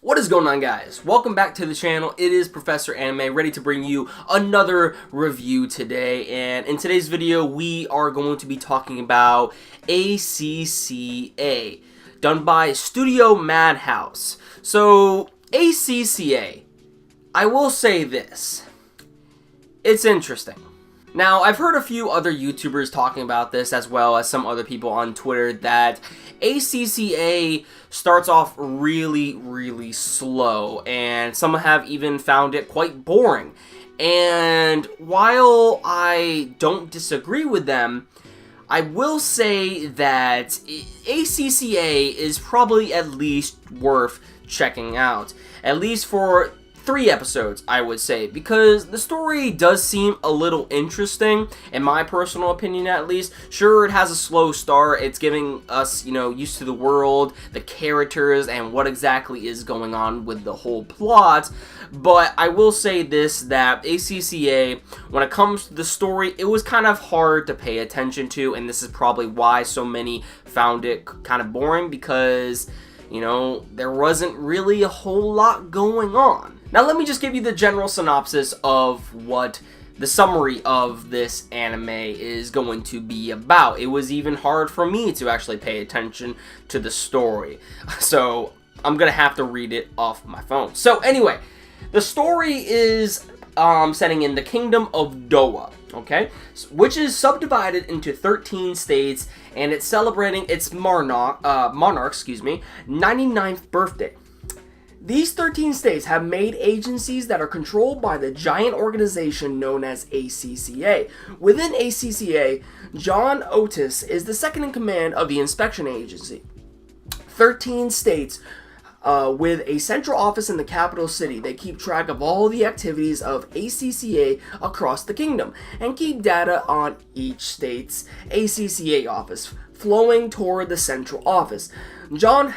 What is going on, guys? Welcome back to the channel. It is Professor Anime, ready to bring you another review today. And in today's video, we are going to be talking about ACCA, done by Studio Madhouse. So, ACCA, I will say this, it's interesting. Now, I've heard a few other YouTubers talking about this, as well as some other people on Twitter, that ACCA starts off really slow, and some have even found it quite boring. And while I don't disagree with them, I will say that ACCA is probably at least worth checking out, at least for 3 episodes, I would say, because the story does seem a little interesting, in my personal opinion at least. Sure, it has a slow start, it's giving us, used to the world, the characters, and what exactly is going on with the whole plot, but I will say this, that ACCA, when it comes to the story, it was kind of hard to pay attention to, and this is probably why so many found it kind of boring, because there wasn't really a whole lot going on. Now let me just give you the general synopsis of what the summary of this anime is going to be about. It was even hard for me to actually pay attention to the story, so I'm gonna have to read it off my phone. So anyway, the story is setting in the Kingdom of Dowa, okay, which is subdivided into 13 states, and it's celebrating its monarch's 99th birthday. These 13 states have made agencies that are controlled by the giant organization known as ACCA. Within ACCA, John Otis is the second in command of the inspection agency. 13 states with a central office in the capital city. They keep track of all the activities of ACCA across the kingdom and keep data on each state's ACCA office, flowing toward the central office. John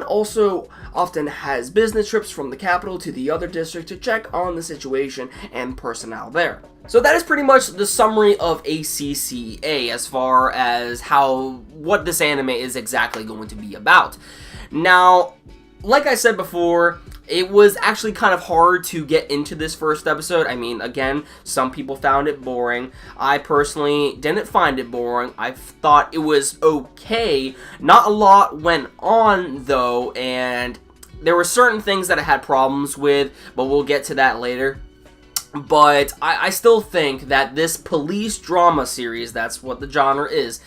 also often has business trips from the capital to the other district to check on the situation and personnel there. So that is pretty much the summary of ACCA as far as what this anime is exactly going to be about. Now, like I said before, it was actually kind of hard to get into this first episode. I mean, again, some people found it boring. I personally didn't find it boring. I thought it was okay. Not a lot went on, though, and there were certain things that I had problems with, but we'll get to that later. But I still think that this police drama series, that's what the genre is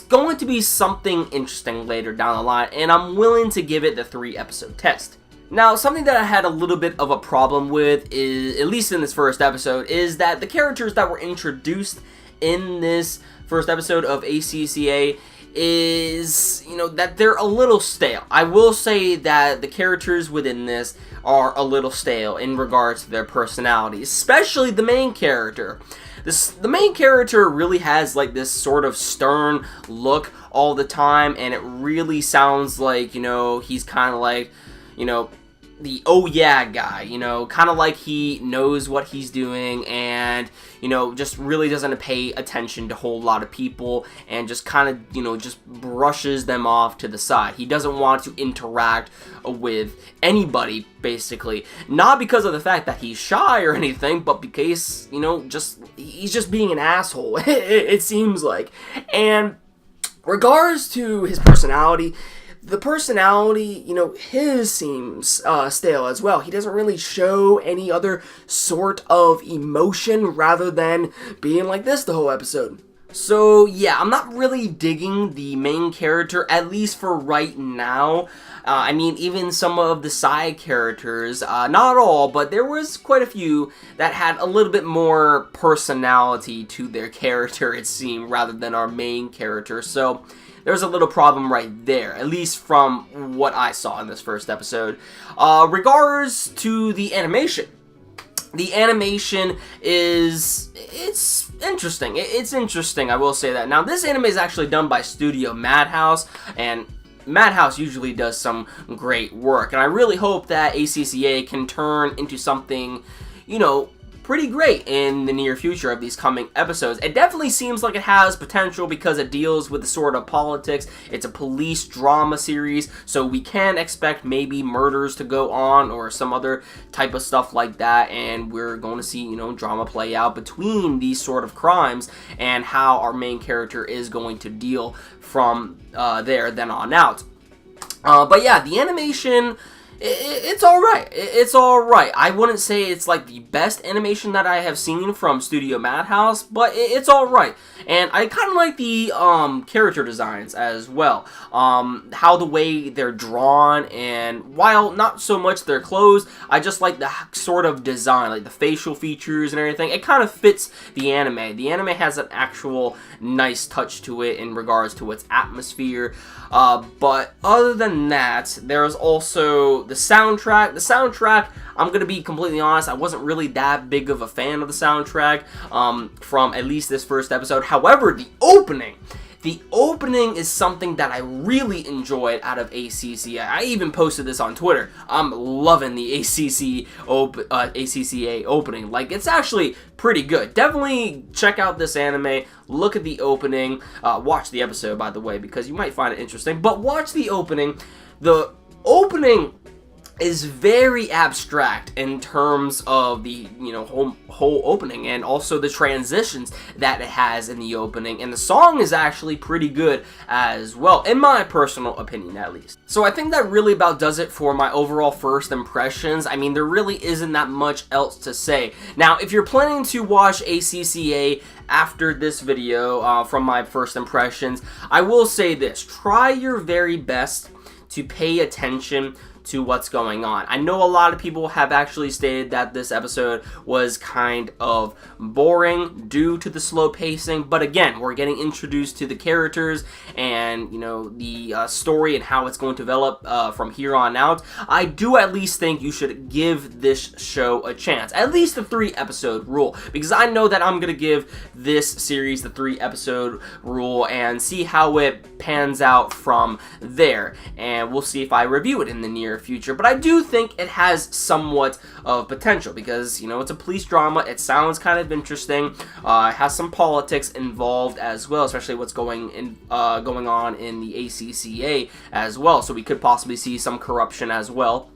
going to be something interesting later down the line, and I'm willing to give it the 3-episode test. Now, something that I had a little bit of a problem with, is, at least in this first episode, is that the characters that were introduced in this first episode of ACCA is, that they're a little stale. I will say that the characters within this are a little stale in regards to their personalities, especially the main character. The main character really has like this sort of stern look all the time, and it really sounds like, he's kind of like, the oh yeah guy, kind of like he knows what he's doing, and, just really doesn't pay attention to a whole lot of people, and just kind of, just brushes them off to the side. He doesn't want to interact with anybody, basically. Not because of the fact that he's shy or anything, but because, he's just being an asshole, it seems like. And regards to his personality, the personality, his seems stale as well. He doesn't really show any other sort of emotion rather than being like this the whole episode. So yeah, I'm not really digging the main character, at least for right now. I mean, even some of the side characters, not all, but there was quite a few that had a little bit more personality to their character, it seemed, rather than our main character. So there's a little problem right there, at least from what I saw in this first episode. Regards to the animation. The animation it's interesting. It's interesting, I will say that. Now, this anime is actually done by Studio Madhouse, and Madhouse usually does some great work. And I really hope that ACCA can turn into something, pretty great in the near future of these coming episodes. It definitely seems like it has potential because it deals with the sort of politics. It's a police drama series, so we can expect maybe murders to go on or some other type of stuff like that, and we're going to see, you know, drama play out between these sort of crimes and how our main character is going to deal from there then on out. But yeah, the animation, it's alright. It's alright. I wouldn't say it's like the best animation that I have seen from Studio Madhouse, but it's alright. And I kind of like the character designs as well. How the way they're drawn, and while not so much their clothes, I just like the sort of design, like the facial features and everything. It kind of fits the anime. The anime has an actual nice touch to it in regards to its atmosphere. But other than that, there's also the soundtrack. The soundtrack, I'm going to be completely honest, I wasn't really that big of a fan of the soundtrack from at least this first episode. However, the opening is something that I really enjoyed out of ACCA. I even posted this on Twitter. I'm loving the ACCA opening. Like, it's actually pretty good. Definitely check out this anime. Look at the opening. Watch the episode, by the way, because you might find it interesting. But watch the opening. The opening is very abstract in terms of the, you know, whole opening, and also the transitions that it has in the opening, and the song is actually pretty good as well, in my personal opinion at least. So I think that really about does it for my overall first impressions. I mean, there really isn't that much else to say. Now, if you're planning to watch ACCA after this video from my first impressions, I will say this: try your very best to pay attention to what's going on. I know a lot of people have actually stated that this episode was kind of boring due to the slow pacing, but again, we're getting introduced to the characters and, you know, the story and how it's going to develop from here on out. I do at least think you should give this show a chance, at least the 3-episode rule, because I know that I'm gonna give this series the 3-episode rule and see how it pans out from there, and we'll see if I review it in the near future. But I do think it has somewhat of potential because, you know, it's a police drama. It sounds kind of interesting. It has some politics involved as well, especially what's going on in the ACCA as well. So we could possibly see some corruption as well.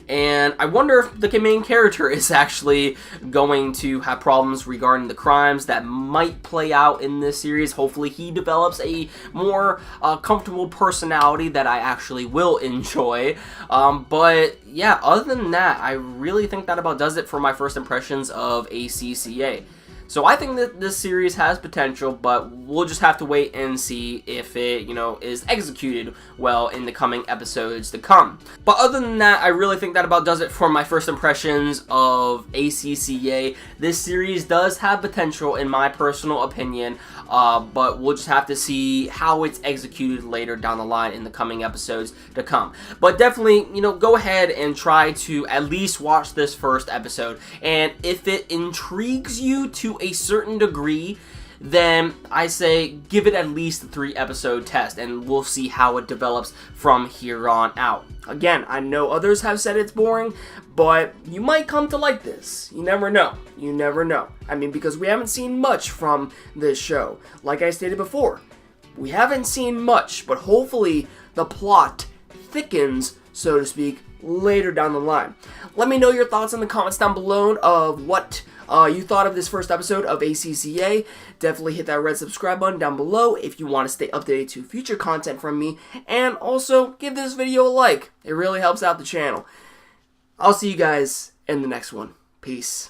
And I wonder if the main character is actually going to have problems regarding the crimes that might play out in this series. Hopefully he develops a more comfortable personality that I actually will enjoy. But yeah, other than that, I really think that about does it for my first impressions of ACCA. So I think that this series has potential, but we'll just have to wait and see if it, you know, is executed well in the coming episodes to come. But other than that, I really think that about does it for my first impressions of ACCA. This series does have potential in my personal opinion, but we'll just have to see how it's executed later down the line in the coming episodes to come. But definitely, you know, go ahead and try to at least watch this first episode, and if it intrigues you to a certain degree, then I say give it at least a 3-episode test, and we'll see how it develops from here on out. Again, I know others have said it's boring, but you might come to like this. You never know. You never know. I mean, because we haven't seen much from this show. Like I stated before, we haven't seen much, but hopefully the plot thickens, so to speak, later down the line. Let me know your thoughts in the comments down below of what you thought of this first episode of ACCA. Definitely hit that red subscribe button down below if you want to stay updated to future content from me, and also give this video a like. It really helps out the channel. I'll see you guys in the next one. Peace.